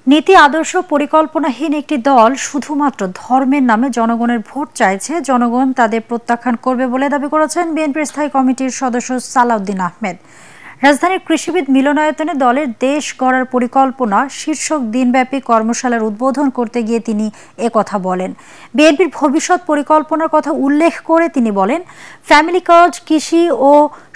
নীতি আদর্শ পরিকল্পনাহীন একটি দল শুধুমাত্র ধর্মের নামে জনগণের ভোট চাইছে, জনগণ তাদের প্রত্যাখ্যান করবে বলে দাবি করেছেন বিএনপির স্থায়ী কমিটির সদস্য সালাউদ্দিন আহমেদ। রাজধানীর কৃষিবিদ মিলনায়তনে দলের দেশ গড়ার পরিকল্পনা শীর্ষক দিনব্যাপী কর্মশালার উদ্বোধন করতে গিয়ে তিনি একথা বলেন। বিএনপির ভবিষ্যৎ পরিকল্পনার কথা উল্লেখ করে তিনি বলেন, ফ্যামিলি কার্ড, কৃষি ও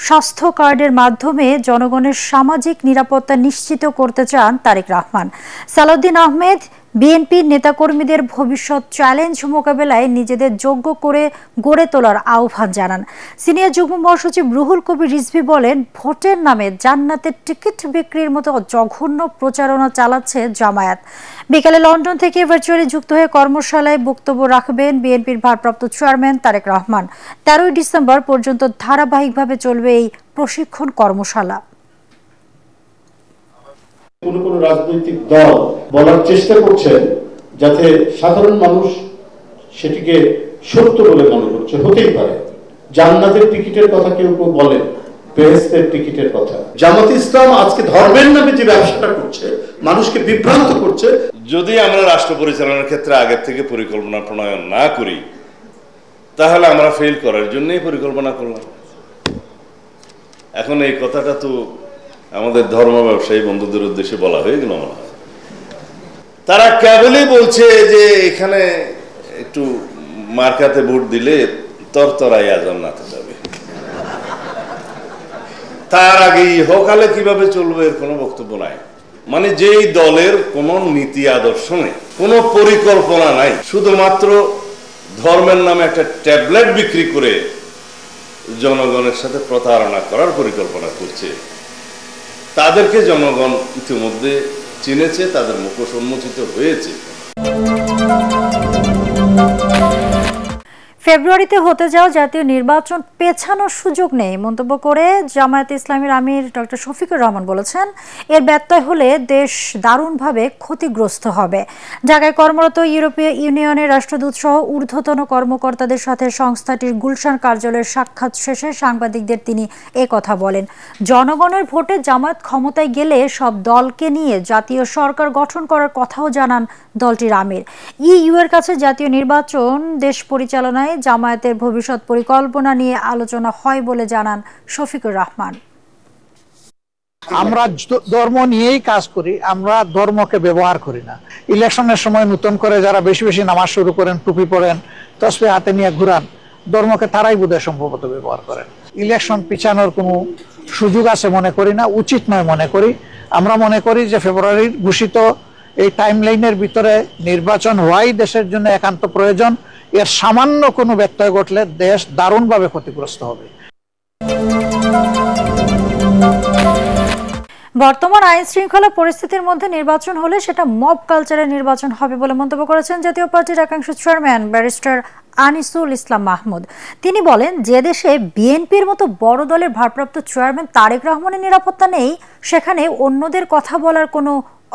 স্বাস্থ্য কার্ডের মাধ্যমে জনগণের সামাজিক নিরাপত্তা নিশ্চিত করতে চান তারেক রহমান। সালাউদ্দিন আহমেদ বিএনপির নেতাকর্মীদের ভবিষ্যৎ চ্যালেঞ্জ মোকাবেলায় নিজেদের যোগ্য করে গড়ে তোলার আহ্বান জানান। সিনিয়র যুগ্ম মহাসচিব রুহুল কবির রিজভী বলেন, ভোটের নামে জান্নাতের টিকিট বিক্রির মতো জঘন্য প্রচারণা চালাচ্ছে জামায়াত। বিকেলে লন্ডন থেকে ভার্চুয়ালি যুক্ত হয়ে কর্মশালায় বক্তব্য রাখবেন বিএনপির ভারপ্রাপ্ত চেয়ারম্যান তারেক রহমান। 13 ডিসেম্বর পর্যন্ত ধারাবাহিকভাবে চলবে এই প্রশিক্ষণ কর্মশালা। কোন কোন রাজনৈতিক দল বলার চেষ্টা করছেন যাতে সাধারণ মানুষ সেটিকে সত্য বলে মনে করছে। হতেই পারে জান্নাতের টিকিটের কথা কেউ কেউ বলে, বেহেশতের টিকিটের কথা। জামাতে ইসলাম আজকে ধর্মের নামে যে ব্যবসাটা করছে, মানুষকে বিভ্রান্ত করছে। যদি আমরা রাষ্ট্র পরিচালনার ক্ষেত্রে আগের থেকে পরিকল্পনা প্রণয়ন না করি, তাহলে আমরা ফেল করার জন্যই পরিকল্পনা করলাম। এখন এই কথাটা তো আমাদের ধর্ম ব্যবসায়ী বন্ধুদের উদ্দেশ্যে বলা হয়ে গেল। মনে হয় তারা কেবলই বলছে যে এখানে একটু মার্কাতে ভোট দিলে তরতরাই জান্নাতে যাবে, তার আগে ইহকালে কিভাবে চলবে এর কোনো বক্তব্য নাই। মানে যেই দলের কোনো নীতি আদর্শ নেই, কোনো পরিকল্পনা নাই, শুধুমাত্র ধর্মের নামে একটা ট্যাবলেট বিক্রি করে জনগণের সাথে প্রতারণা করার পরিকল্পনা করছে, তাদেরকে জনগণ ইতিমধ্যে চিনেছে, তাদের মুখোশ উন্মোচিত হয়েছে। ফেব্রুয়ারিতে হতে যাওয়া জাতীয় নির্বাচন পেছানোর সুযোগ নেই মন্তব্য করে জামায়াত ইসলামীর আমির ডক্টর শফিকুর রহমান বলেছেন, এর ব্যত্যয় হলে দেশ দারুণভাবে ক্ষতিগ্রস্ত হবে। ঢাকায় কর্মরত ইউরোপীয় ইউনিয়নের রাষ্ট্রদূত সহ ঊর্ধ্বতন কর্মকর্তাদের সাথে সংস্থাটির গুলশান কার্যালয়ের সাক্ষাৎ শেষে সাংবাদিকদের তিনি একথা বলেন। জনগণের ভোটে জামায়াত ক্ষমতায় গেলে সব দলকে নিয়ে জাতীয় সরকার গঠন করার কথাও জানান দলটির আমির। ইইউ এর কাছে জাতীয় নির্বাচন দেশ পরিচালনায় জামায়াতের ভবিষ্যৎ পরিকল্পনা নিয়ে আলোচনা হয় বলে জানান শফিকুর রহমান। আমরা ধর্ম নিয়েই কাজ করি, আমরা ধর্মকে ব্যবহার করি না। ইলেকশনের সময় নতুন করে যারা বেশি বেশি নামাজ শুরু করেন, টুপি পরেন, তসবিহ হাতে নিয়ে ঘুরান, ধর্মকে তারাই বোধহয় সম্ভবত ব্যবহার করেন। ইলেকশন পিছানোর কোনো সুযোগ আছে মনে করি না, উচিত নয় মনে করি। আমরা মনে করি যে ফেব্রুয়ারির ঘোষিত এই টাইমলাইনের ভিতরে নির্বাচন হওয়াই দেশের জন্য একান্ত প্রয়োজন। এর সামান্য কোনো ব্যত্যয় ঘটলে দেশ দারুণভাবে ক্ষতিগ্রস্ত হবে। বর্তমান আইন শৃঙ্খলা পরিস্থিতির মধ্যে নির্বাচন হলে সেটা মব কালচারের নির্বাচন হবে বলে মন্তব্য করেছেন জাতীয় পার্টির একাংশ চেয়ারম্যান ব্যারিস্টার আনিসুল ইসলাম মাহমুদ। তিনি বলেন, যে দেশে বিএনপির মতো বড় দলের ভারপ্রাপ্ত চেয়ারম্যান তারেক রহমানের নিরাপত্তা নেই, সেখানে অন্যদের কথা বলার কোনো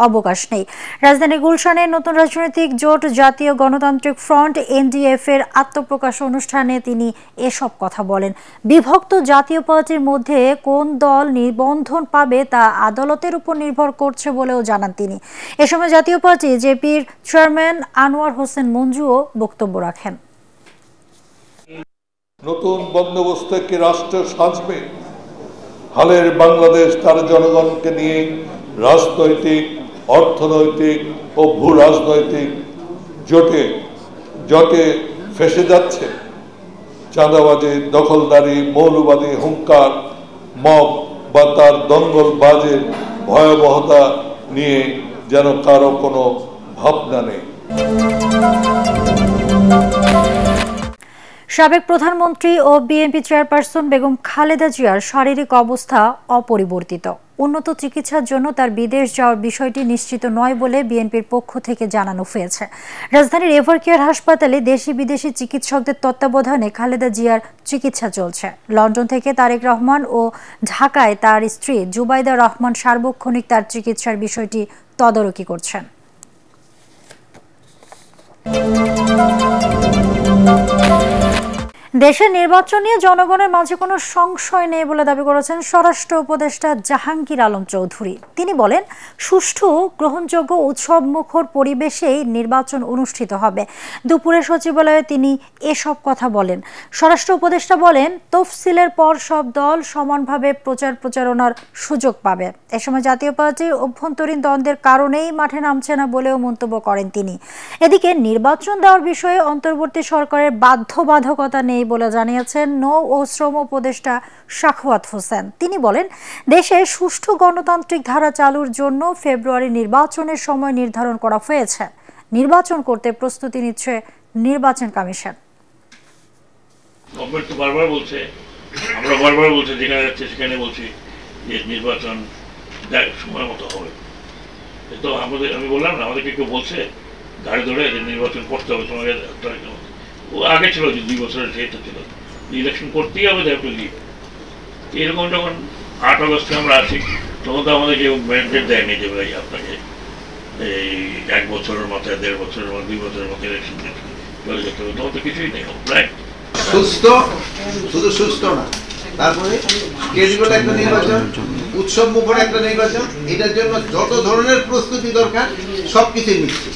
অবকাশ নেই। রাজধানী গুলশানে নতুন রাজনৈতিক জোট জাতীয় গণতান্ত্রিক ফ্রন্ট এনডিএফ এর আত্মপ্রকাশ অনুষ্ঠানে তিনি এসব কথা বলেন। বিভক্ত জাতীয় পার্টির মধ্যে কোন দল নিবন্ধন পাবে তা আদালতের উপর নির্ভর করছে বলেও জানান তিনি। এ সময় জাতীয় পার্টি জেপির চেয়ারম্যান আনোয়ার হোসেন মঞ্জুও বক্তব্য রাখেন। নতুন বন্দোবস্ত কি রাষ্ট্র সাজবে? হালের বাংলাদেশ তার জনগণকে নিয়ে রাজনৈতিক, অর্থনৈতিক ও ভূ রাজনৈতিক জটে ফেসে যাচ্ছে। চাঁদাবাজি, দখলদারি, মৌলবাদী হুঙ্কার, মব বা তার দঙ্গলবাজের ভয়াবহতা নিয়ে যেন কারো কোনো ভাবনা নেই। সাবেক প্রধানমন্ত্রী ও বিএনপি চেয়ারপারসন বেগম খালেদা জিয়ার শারীরিক অবস্থা অপরিবর্তিত। উন্নত চিকিৎসার জন্য তার বিদেশ যাওয়ার বিষয়টি নিশ্চিত নয় বলে বিএনপির পক্ষ থেকে জানানো হয়েছে। রাজধানীর এভারকেয়ার হাসপাতালে দেশি বিদেশি চিকিৎসকদের তত্ত্বাবধানে খালেদা জিয়ার চিকিৎসা চলছে। লন্ডন থেকে তারেক রহমান ও ঢাকায় তার স্ত্রী জুবাইদা রহমান সার্বক্ষণিক তার চিকিৎসার বিষয়টি তদারকি করছেন। দেশের নির্বাচন নিয়ে জনগণের মাঝে কোনো সংশয় নেই বলে দাবি করেছেন স্বরাষ্ট্র উপদেষ্টা জাহাঙ্গীর আলম চৌধুরী। তিনি বলেন, সুষ্ঠু, গ্রহণযোগ্য, উৎসবমুখর পরিবেশেই নির্বাচন অনুষ্ঠিত হবে। দুপুরে সচিবালয়ে তিনি এসব কথা বলেন। স্বরাষ্ট্র উপদেষ্টা বলেন, তফসিলের পর সব দল সমানভাবে প্রচারণার সুযোগ পাবে। এ সময় জাতীয় পার্টির অভ্যন্তরীণ দ্বন্দ্বের কারণেই মাঠে নামছে না বলেও মন্তব্য করেন তিনি। এদিকে নির্বাচন দেওয়ার বিষয়ে অন্তর্বর্তী সরকারের বাধ্যবাধকতা নেই বলে জানিয়েছেন নৌ ও শ্রম উপদেষ্টা সাখাওয়াত হোসেন। তিনি বলেন, দেশে সুষ্ঠু গণতান্ত্রিক ধারা চালুর জন্য ফেব্রুয়ারি নির্বাচনের সময় নির্ধারণ করা হয়েছে। নির্বাচন করতে প্রস্তুতি নিচ্ছে নির্বাচন কমিশন। গভর্নমেন্ট তো বারবার বলছে, আমরা বারবার বলছি, যেখানে যাচ্ছে সেখানে বলছি যে নির্বাচন সময় মতো হবে। তো আমাদের, আমি বললাম না, আমাদেরকে কেউ বলছে গাড়ি ধরে যে নির্বাচন করতে হবে তোমাকে, ও আগে ছিল যে 2 বছরের যেহেতু ছিল ইলেকশন করতেই হবে, এরকম যখন 8 আগস্টে আমরা আসি তখন তো আমাদের কেউ ম্যান্ডেট দেয়নি যে ভাই আপনাকে এই 1 বছরের মাথায়, 1.5 বছরের মধ্যে, 2 বছরের মধ্যে ইলেকশন চলে যেতে হবে। তখন তো কিছুই নেই, রাইট? সুস্থ, শুধু সুস্থ না, তারপরে কেজরিওয়াল একটা নির্বাচন, উৎসব মুখর একটা নির্বাচন, এটার জন্য যত ধরনের প্রস্তুতি দরকার সবকিছুই নিচ্ছে।